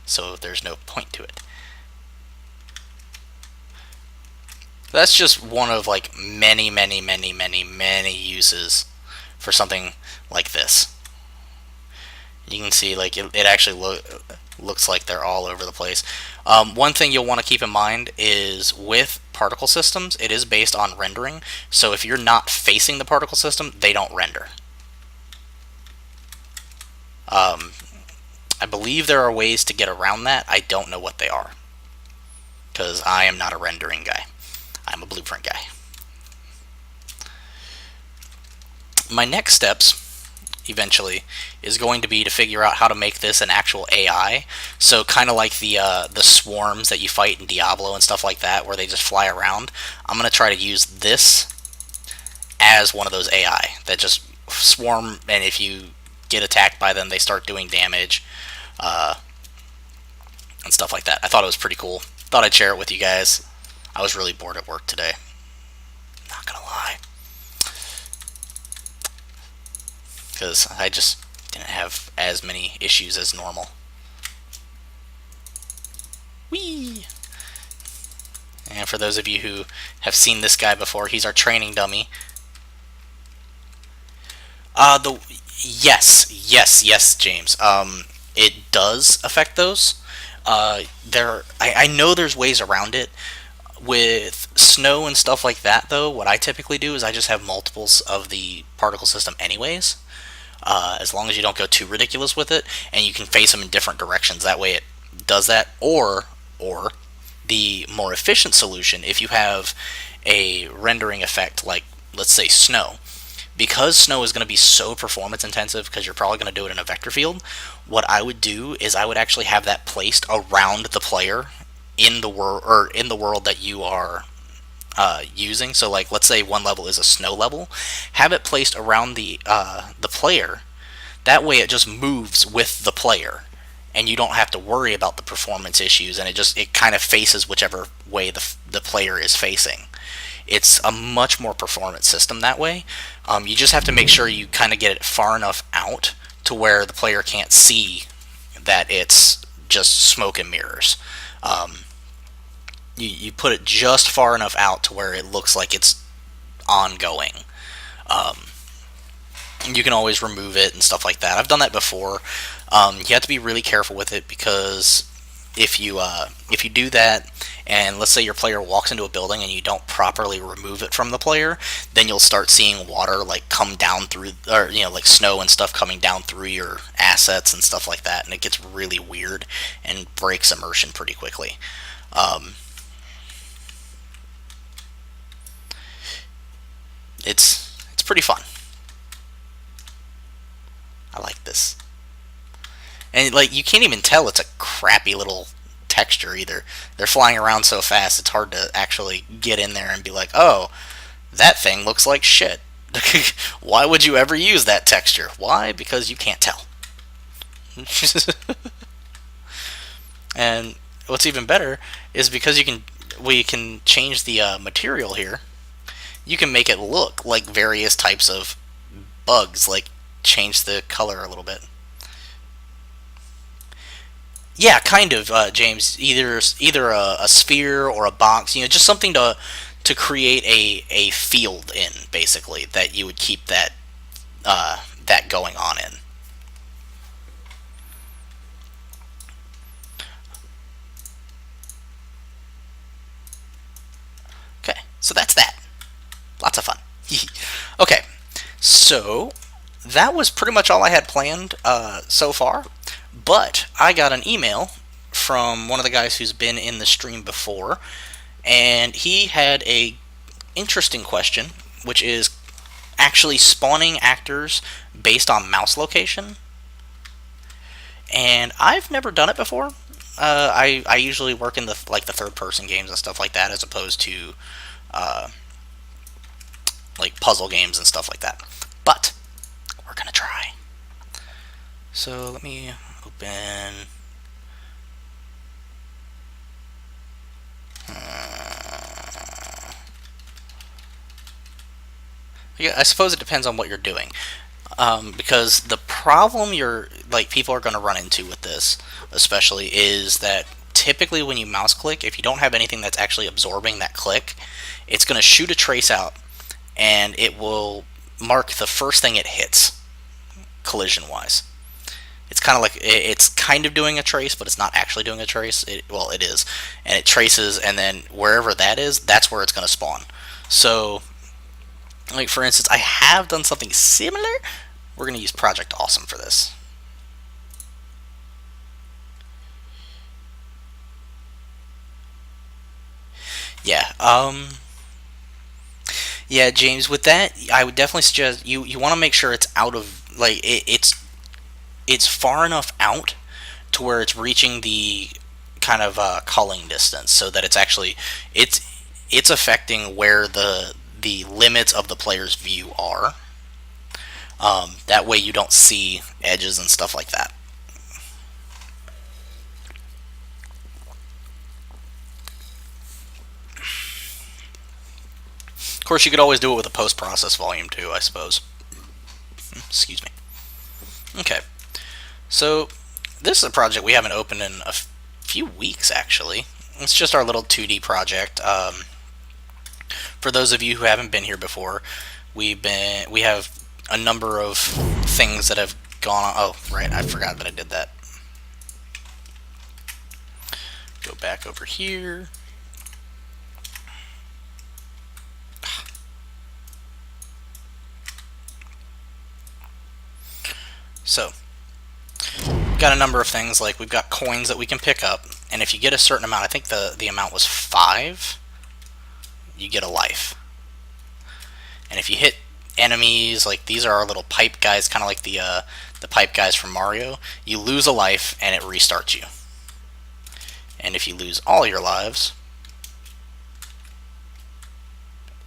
so there's no point to it. That's just one of like many, many, many, many, many uses for something like this. You can see like it actually looks like they're all over the place. One thing you'll want to keep in mind is with particle systems, it is based on rendering. So if you're not facing the particle system, they don't render. I believe there are ways to get around that. I don't know what they are, because I am not a rendering guy. I'm a blueprint guy. My next steps eventually is going to be to figure out how to make this an actual AI. So kind of like the swarms that you fight in Diablo and stuff like that, where they just fly around. I'm going to try to use this as one of those AI that just swarm, and if you get attacked by them, they start doing damage and stuff like that. I thought it was pretty cool. Thought I'd share it with you guys. I was really bored at work today. Not gonna lie. Because I just didn't have as many issues as normal. Whee! And for those of you who have seen this guy before, he's our training dummy. Yes, James. It does affect those. I know there's ways around it. With snow and stuff like that, though, what I typically do is I just have multiples of the particle system anyways. As long as you don't go too ridiculous with it, and you can face them in different directions. That way it does that. Or the more efficient solution, if you have a rendering effect like, let's say, snow, because snow is going to be so performance intensive because you're probably going to do it in a vector field, what I would do is I would actually have that placed around the player in the world, or in the world that you are using. So like, let's say one level is a snow level, have it placed around the player. That way it just moves with the player, and you don't have to worry about the performance issues, and it kind of faces whichever way the player is facing. It's a much more performance system that way. You just have to make sure you kind of get it far enough out to where the player can't see that it's just smoke and mirrors. You put it just far enough out to where it looks like it's ongoing. You can always remove it and stuff like that. I've done that before. You have to be really careful with it, because if you do that, and let's say your player walks into a building and you don't properly remove it from the player, then you'll start seeing water like come down through, or like snow and stuff coming down through your assets and stuff like that, and it gets really weird and breaks immersion pretty quickly. It's pretty fun. I like this. And like, you can't even tell it's a crappy little texture either. They're flying around so fast, it's hard to actually get in there and be like, oh, that thing looks like shit. Why would you ever use that texture? Why? Because you can't tell. And what's even better is because we can change the material here. You can make it look like various types of bugs, like change the color a little bit. Yeah, kind of, James. Either a sphere or a box, just something to create a field in, basically, that you would keep that going on in. Okay, so that's that. Lots of fun. Okay, so that was pretty much all I had planned so far. But I got an email from one of the guys who's been in the stream before, and he had a interesting question, which is actually spawning actors based on mouse location. And I've never done it before. I usually work in the third person games and stuff like that, as opposed to like puzzle games and stuff like that. But we're gonna try. So let me open. Yeah, I suppose it depends on what you're doing, because the problem people are going to run into with this, especially, is that typically when you mouse click, if you don't have anything that's actually absorbing that click, it's going to shoot a trace out, and it will mark the first thing it hits, collision wise. It's kind of like it's kind of doing a trace, but it's not actually doing a trace. Well, it is, and it traces, and then wherever that is, that's where it's going to spawn. So, like for instance, I have done something similar. We're going to use Project Awesome for this. Yeah. Yeah, James. With that, I would definitely suggest you want to make sure it's out of it's far enough out to where it's reaching the kind of culling distance, so that it's it's affecting where the limits of the player's view are. That way you don't see edges and stuff like that. Of course, you could always do it with a post-process volume too, I suppose. Excuse me. Okay, so this is a project we haven't opened in a few weeks, actually. It's just our little 2D project. For those of you who haven't been here before, we have a number of things that have gone on. Oh, right, I forgot that I did that. Go back over here. So, got a number of things, like we've got coins that we can pick up, and if you get a certain amount, I think the amount was 5, you get a life. And if you hit enemies, like these are our little pipe guys, kind of like the pipe guys from Mario, you lose a life and it restarts you. And if you lose all your lives,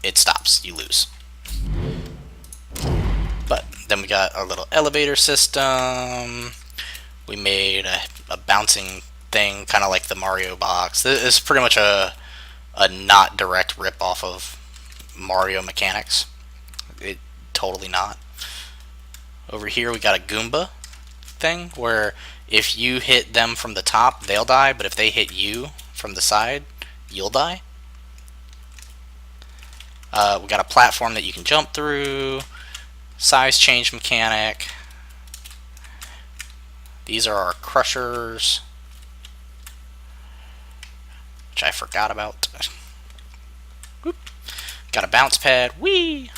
it stops, you lose. But then we got our little elevator system. We made a bouncing thing, kind of like the Mario box. This is pretty much a not direct rip off of Mario mechanics. It totally not. Over here we got a Goomba thing, where if you hit them from the top, they'll die, but if they hit you from the side, you'll die. We got a platform that you can jump through. Size change mechanic. These are our crushers, which I forgot about. Whoop. Got a bounce pad. Whee!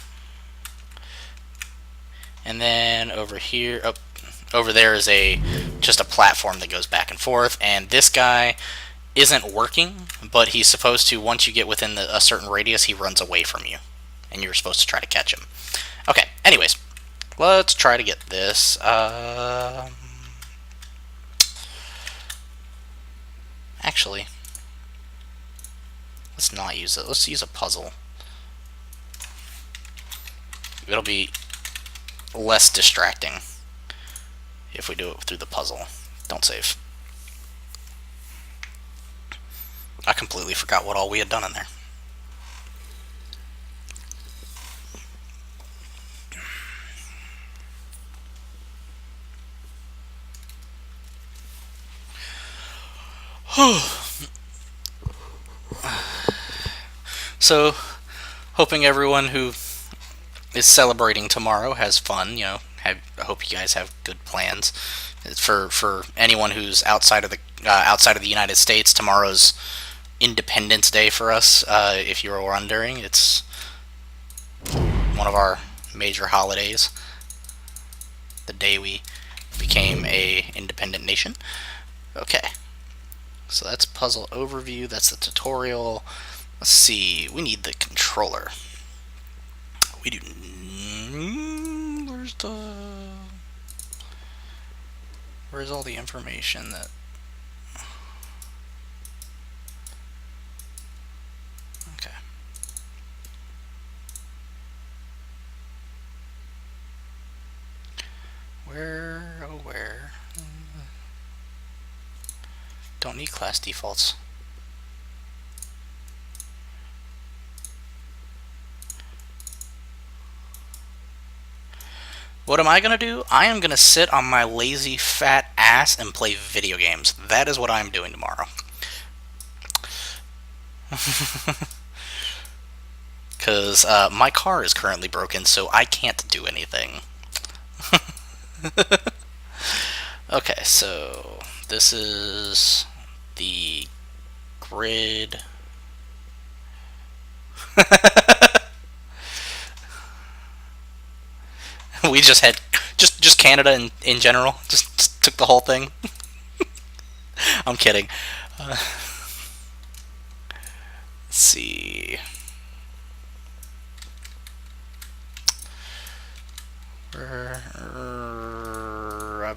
And then over here, over there is just a platform that goes back and forth. And this guy isn't working, but he's supposed to, once you get within a certain radius, he runs away from you, and you're supposed to try to catch him. Okay, anyways, let's try to get this. Actually, let's not use it. Let's use a puzzle. It'll be less distracting if we do it through the puzzle. Don't save. I completely forgot what all we had done in there. So, hoping everyone who is celebrating tomorrow has fun. I hope you guys have good plans. For anyone who's outside of the United States, tomorrow's Independence Day for us. If you were wondering, it's one of our major holidays. The day we became a independent nation. Okay. So that's puzzle overview, that's the tutorial. Let's see, we need the controller. We do. Where's all the information that. Okay. Where, oh where? Don't need class defaults. What am I going to do? I am going to sit on my lazy fat ass and play video games. That is what I'm doing tomorrow. Because my car is currently broken, so I can't do anything. Okay, so this is the grid. We just had just Canada in general. Just took the whole thing. I'm kidding. Let's see. I've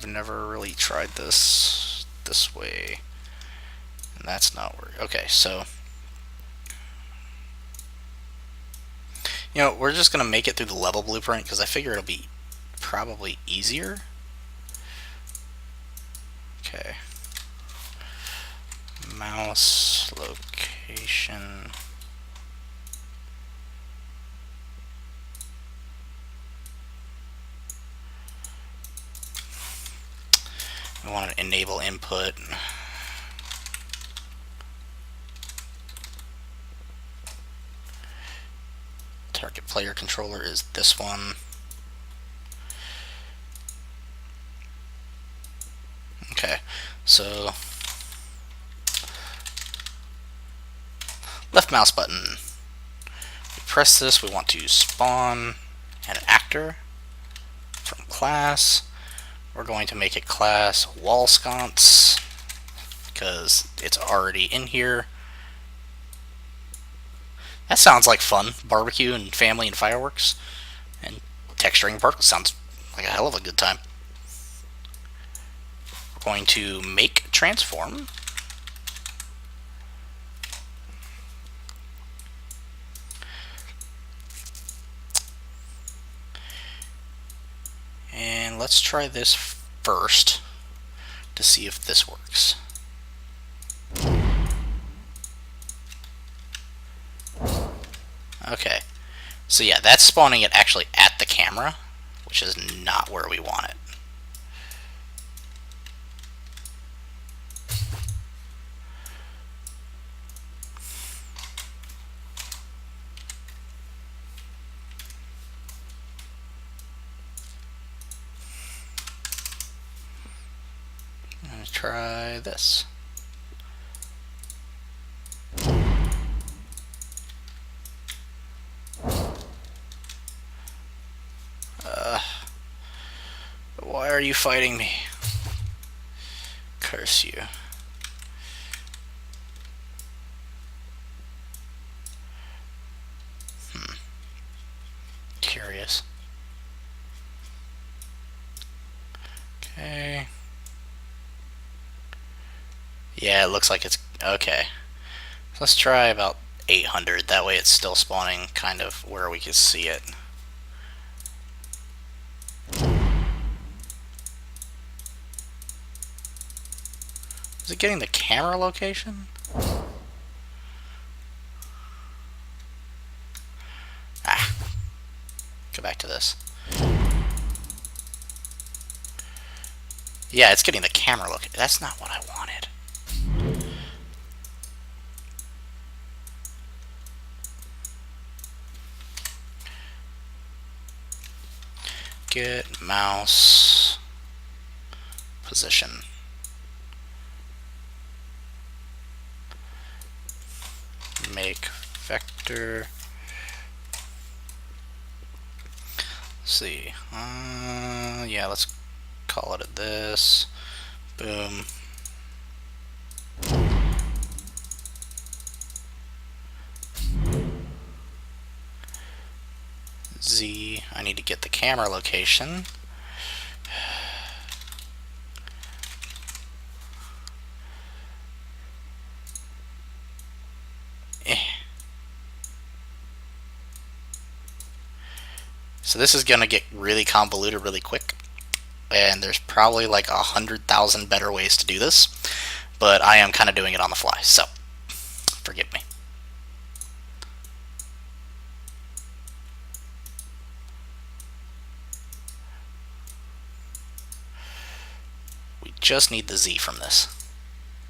never really tried this way, and that's not working. Okay, so we're just gonna make it through the level blueprint because I figure it'll be probably easier. Okay. Mouse location. We want to enable input. Target player controller is this one. Okay, so left mouse button. We press this, we want to spawn an actor from class. We're going to make it class wall sconce because it's already in here. That sounds like fun. Barbecue and family and fireworks and texturing particles sounds like a hell of a good time. We're going to make transform. And let's try this first to see if this works. Okay, so yeah, that's spawning it actually at the camera, which is not where we want it. I'm going to try this. Why are you fighting me? Curse you. Curious. Okay. Yeah, it looks like it's okay. Let's try about 800. That way it's still spawning kind of where we can see it. Is it getting the camera location? Ah. Go back to this. Yeah, it's getting the camera location. That's not what I wanted. Get mouse position. Make vector. Let's see. Yeah, let's call it this. Boom. Z. I need to get the camera location. So this is going to get really convoluted really quick, and there's probably like 100,000 better ways to do this, but I am kind of doing it on the fly, so forgive me. just need the Z from this.